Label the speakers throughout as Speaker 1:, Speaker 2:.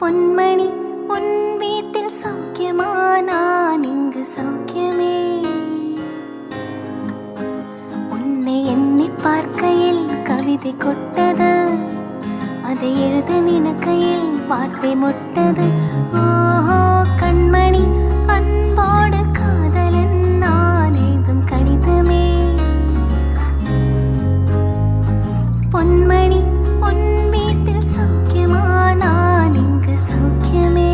Speaker 1: பொன்மணி உன் வீட்டில் சௌக்கியமா? நான் இங்கு சௌக்கியமே. உன்னை எண்ணி பார்க்கையில் கவிதை கொட்டது, அதை எழுத நினைக்கையில் வார்த்தை முட்டது. ஓஹோ கண்மணி அன்போடு காதலன் நான் எழுதும் கடிதமே. பொன்மணி உன் வீட்டில் சௌக்கியமா? நான் இங்கு சௌக்கியமே.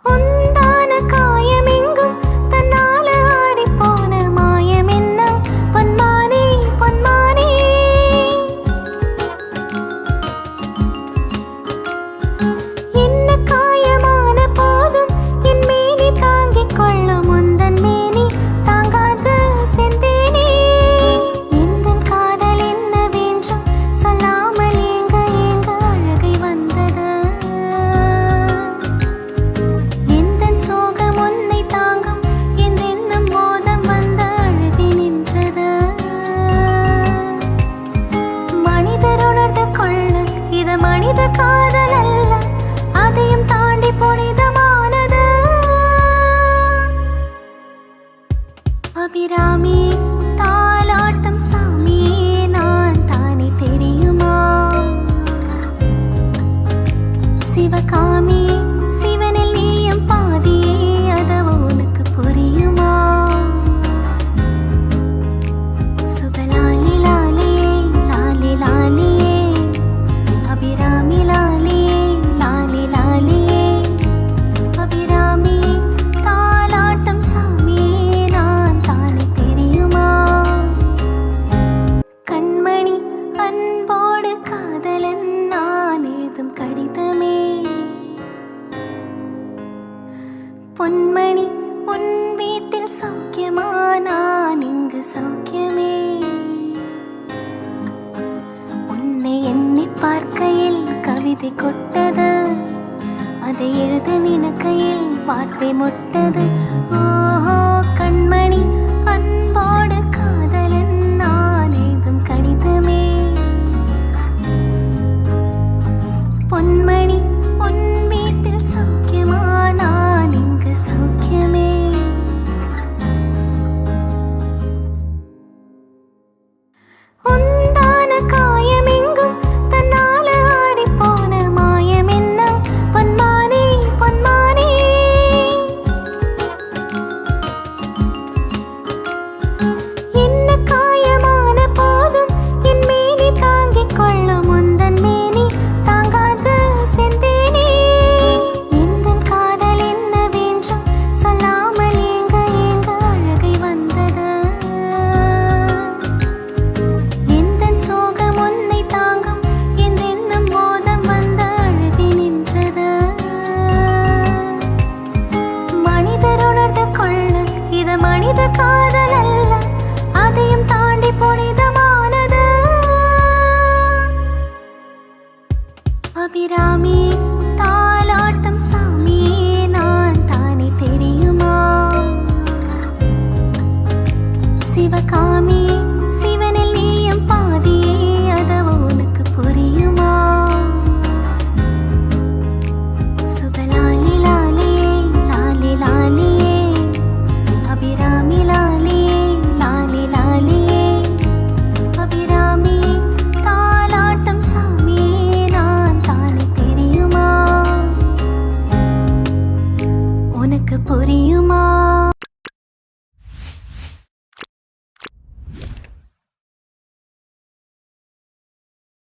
Speaker 1: உந்தான காயமெங்கும் தன்னால ஆறிப்போன மாயம் என்ன? பொன்மானே பொன்மானே, என்ன காயமான போதும் என் மேனி தாங்கிக் கொள்ளும் உந்தன் மேனி தாங்காது செந்தேனே. எந்தன் காதல் என்னவென்றும் சொல்லாமல் ஏங்க ஏங்க அழுகை வந்தது. எந்தன் சோகம் உன்னை தாங்கும் என்றென்னும் மோதம் வந்த அழுகை நின்றது. மனிதர் உணர்ந்து கொள்ள இது மனித காதல் அல்ல, அதையும் தாண்டி புனிதமானது. அபிராமி தாலாட்டம் சாமியே நான் தானே தெரியுமா? சிவகாமி சிவனில் நீயும் பாதியே, அதவோ உனக்கு புரியுமா? சுபலாலி லாலியே லாலி லாலியே, அபிராமி லாலியே லாலி லாலியே. அபிராமி தாலாட்டம் சாமியே நான் தானே தெரியுமா? கண்மணி அன்போடு காதலன் நான் எழுதும் கடிதமே. பொன்மணி உன் வீட்டில் சௌக்கியமா? நான் இங்கு சௌக்கியமே. உன்னை எண்ணி பார்க்கையில் கவிதை கொட்டது, அதை எழுத நினைக்கையில் வார்த்தை முட்டது. ஓஹோ கண்மணி அன்போடு காதலன் நான் எழுதும் கடிதமே. பொன்மணி உன் வீட்டில் சௌக்கியமா? நான் இங்கு சௌக்கியமே. உந்தான காயமெங்கும் தன்னால ஆறிப்போன மாயம் என்ன? பொன்மானே பொன்மானே, என்ன காயமான போதும் என் மேனி தாங்கிக் கொள்ளும் உந்தன் மேனி தாங்காது செந்தேனே. எந்தன் காதல் என்னவென்றும் சொல்லாமல் ஏங்க ஏங்க அழுகை வந்தது. எந்தன் சோகம் உன்னை தாங்கும் என்றென்னும் மோதம் வந்த அழுகை நின்றது. மனிதர் உணர்ந்து கொள்ள இது மனித காதல் அல்ல, அதையும் தாண்டி புனிதமானது. அபிராமி